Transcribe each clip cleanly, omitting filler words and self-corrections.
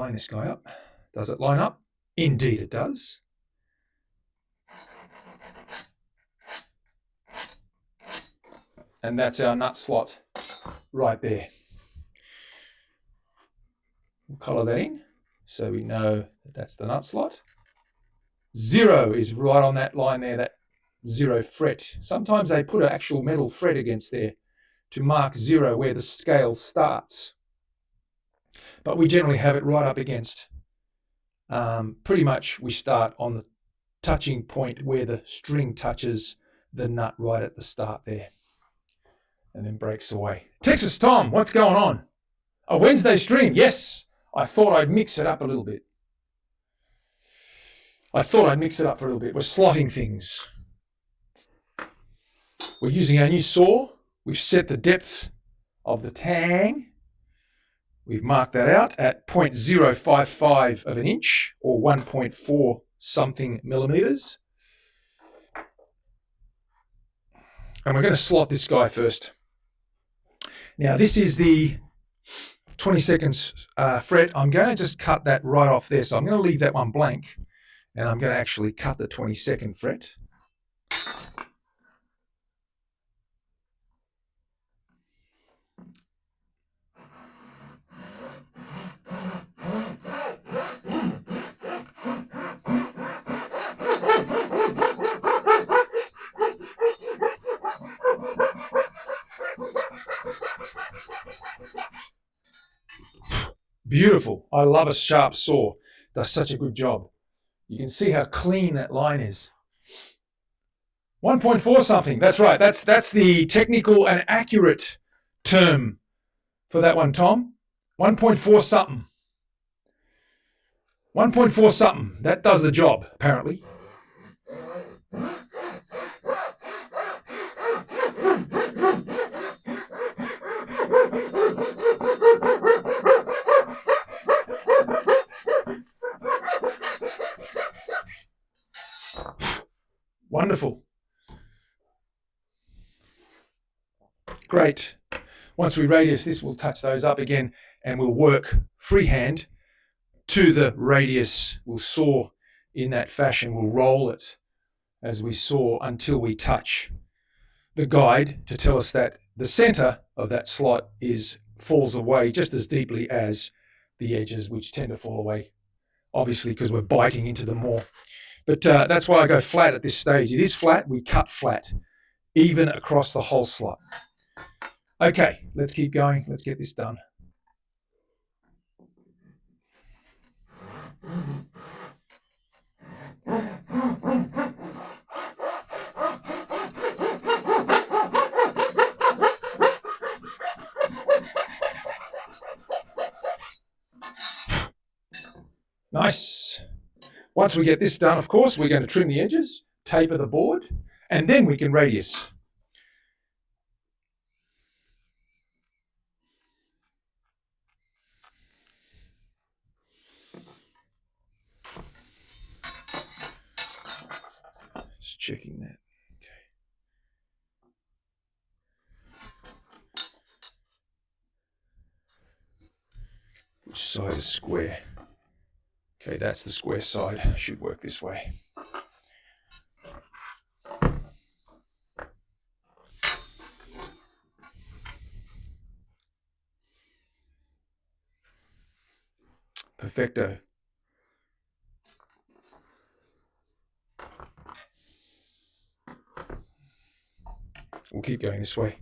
line this guy up. Does it line up? Indeed it does. And that's our nut slot right there. We'll colour that in so we know that that's the nut slot. 0 is right on that line there, that 0 fret. Sometimes they put an actual metal fret against there to mark 0 where the scale starts. But we generally have it right up against, pretty much we start on the touching point where the string touches the nut right at the start there. And then breaks away. Texas Tom, what's going on? A Wednesday stream? Yes, I thought I'd mix it up a little bit. We're slotting things. We're using our new saw. We've set the depth of the tang. We've marked that out at 0.055 of an inch or 1.4 something millimeters. And we're going to slot this guy first. Now this is the 22nd fret. I'm going to just cut that right off there. So I'm going to leave that one blank and I'm going to actually cut the 22nd fret. Beautiful. I love a sharp saw. Does such a good job. You can see how clean that line is. 1.4 something. That's right. That's the technical and accurate term for that one, Tom. 1.4 something. 1.4 something. That does the job, apparently. Wonderful. Great. Once we radius this, we'll touch those up again and we'll work freehand to the radius. We'll saw in that fashion. We'll roll it as we saw until we touch the guide to tell us that the center of that slot falls away just as deeply as the edges, which tend to fall away, obviously, because we're biting into them more. But that's why I go flat at this stage. It is flat. We cut flat, even across the whole slot. Okay, let's keep going. Let's get this done. Nice. Once we get this done, of course, we're going to trim the edges, taper the board, and then we can radius. Just checking that. Okay. Which side is square? Okay, that's the square side. Should work this way. Perfecto. We'll keep going this way.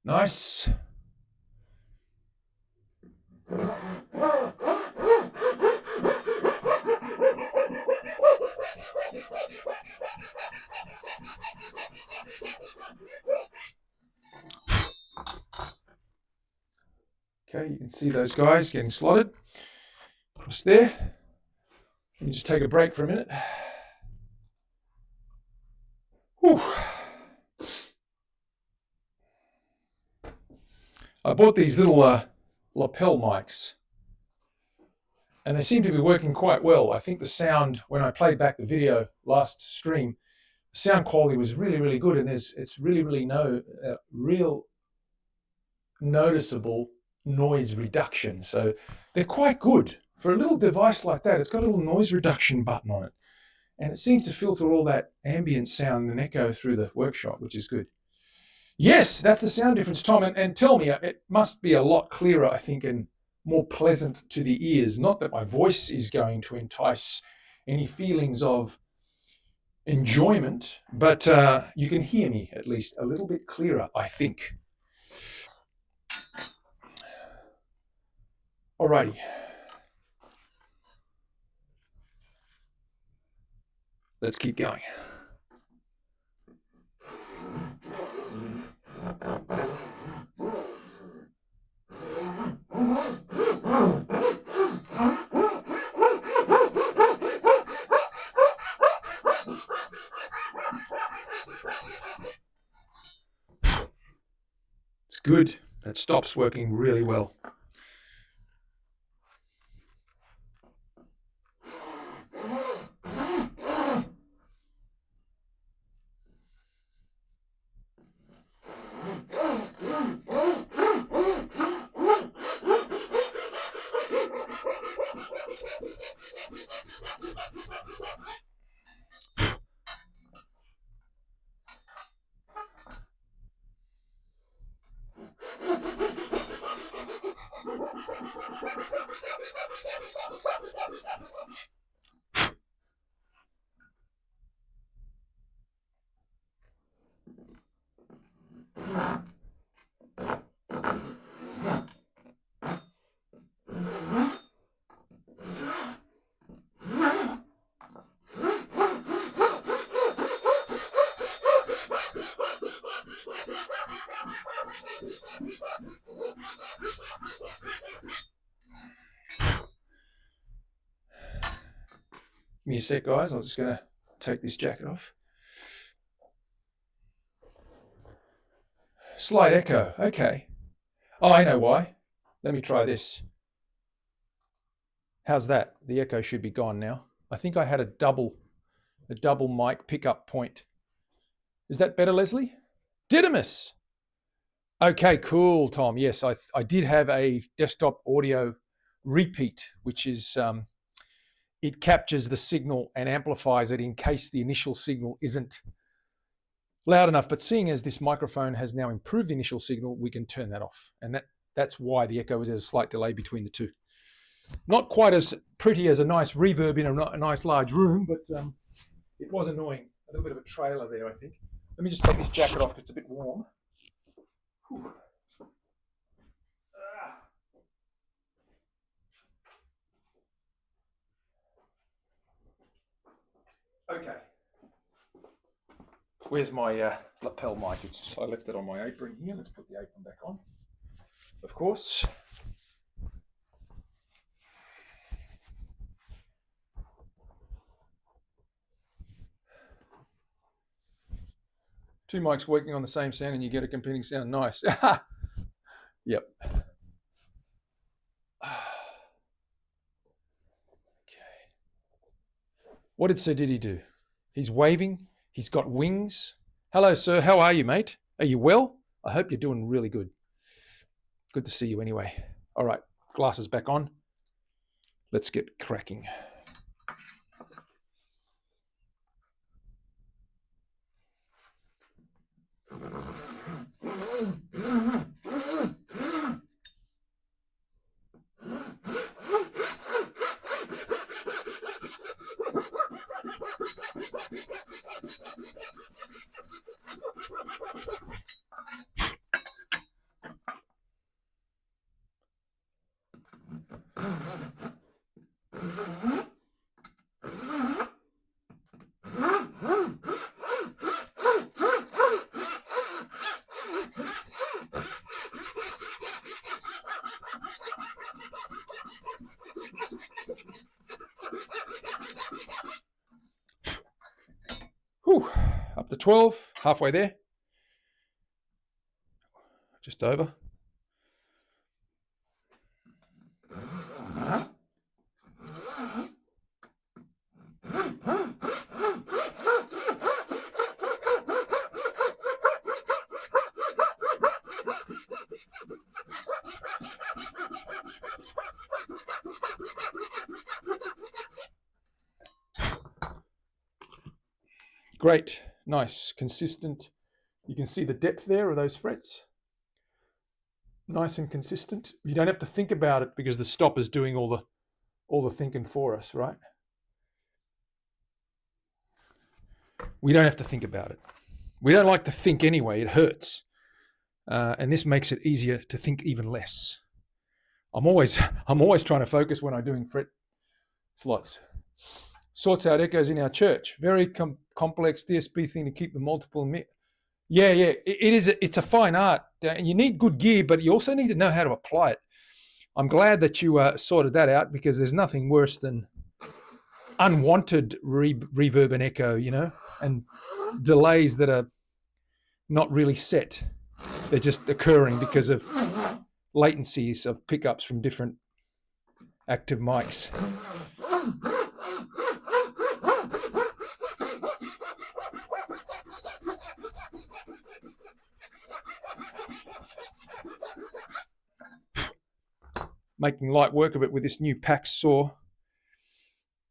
Nice. Okay, you can see those guys getting slotted across there. Let me just take a break for a minute. Whew. I bought these little lapel mics, and they seem to be working quite well. I think the sound, when I played back the video last stream, the sound quality was really, really good, and it's really, really real noticeable noise reduction. So they're quite good. For a little device like that, it's got a little noise reduction button on it, and it seems to filter all that ambient sound and echo through the workshop, which is good. Yes, that's the sound difference, Tom. And tell me, it must be a lot clearer, I think, and more pleasant to the ears. Not that my voice is going to entice any feelings of enjoyment, but you can hear me at least a little bit clearer, I think. Alrighty. Let's keep going. It's good. That stop's working really well. Give me a sec, guys. I'm just going to take this jacket off. Slight echo. Okay. Oh, I know why. Let me try this. How's that? The echo should be gone now. I think I had a double mic pickup point. Is that better, Leslie? Didymus. Okay, cool, Tom. Yes, I did have a desktop audio repeat, which is it captures the signal and amplifies it in case the initial signal isn't loud enough. But seeing as this microphone has now improved the initial signal, we can turn that off. And that's why the echo is a slight delay between the two. Not quite as pretty as a nice reverb in a nice large room, but it was annoying. A little bit of a trailer there, I think. Let me just take this jacket off because it's a bit warm. Whew. Okay. Where's my lapel mic? I left it on my apron here. Let's put the apron back on. Of course. Two mics working on the same sound and you get a competing sound. Nice. Yep. Okay. What did Sir Diddy do? He's waving. He's got wings. Hello, sir. How are you, mate? Are you well? I hope you're doing really good. Good to see you anyway. All right, glasses back on. Let's get cracking. Whew, up to 12, halfway there. Just over. Great, nice, consistent. You can see the depth there of those frets. Nice and consistent. You don't have to think about it because the stopper's doing all the thinking for us, right? We don't have to think about it. We don't like to think anyway. It hurts. And this makes it easier to think even less. I'm always trying to focus when I'm doing fret slots. Sorts out echoes in our church. Very complex DSP thing to keep the multiple. Yeah. It's a fine art. You need good gear, but you also need to know how to apply it. I'm glad that you sorted that out, because there's nothing worse than unwanted reverb and echo, and delays that are not really set. They're just occurring because of latencies of pickups from different active mics. Making light work of it with this new PAX saw.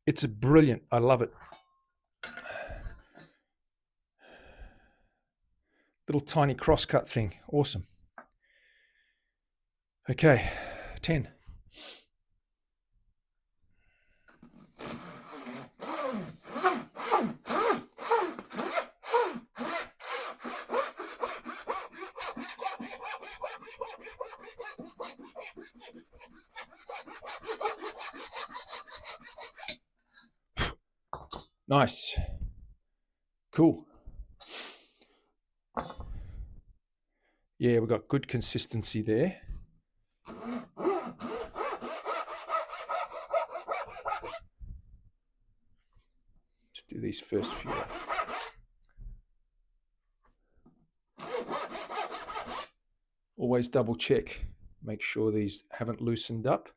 It's brilliant. I love it. Little tiny crosscut thing. Awesome. Okay, 10. Nice. Cool. Yeah, we've got good consistency there. Just do these first few. Always double check. Make sure these haven't loosened up.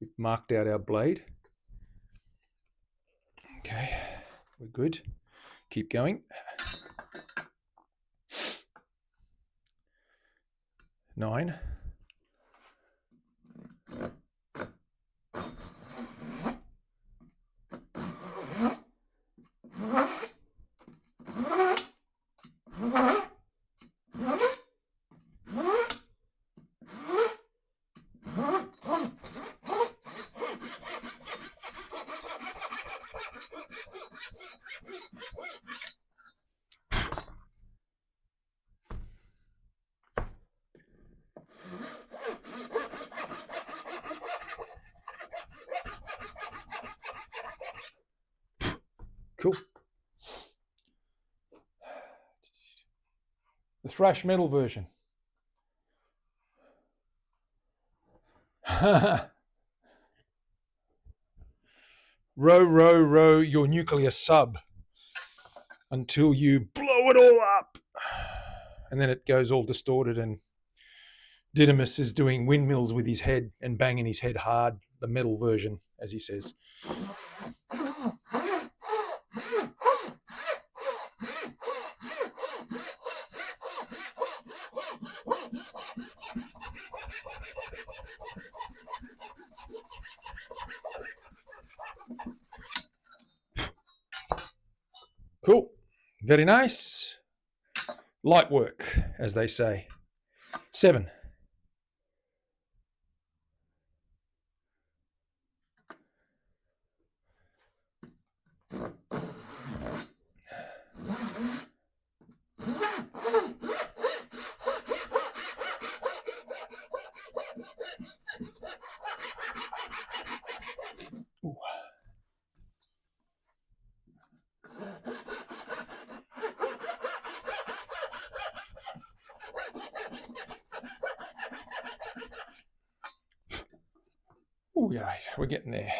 We've marked out our blade. Okay, we're good. Keep going. 9. Cool. The thrash metal version. Row your nuclear sub until you blow it all up. And then it goes all distorted, and Didymus is doing windmills with his head and banging his head hard, the metal version, as he says. Cool. Very nice. Light work, as they say. 7. Ooh. Ooh, yeah, right. We're getting there.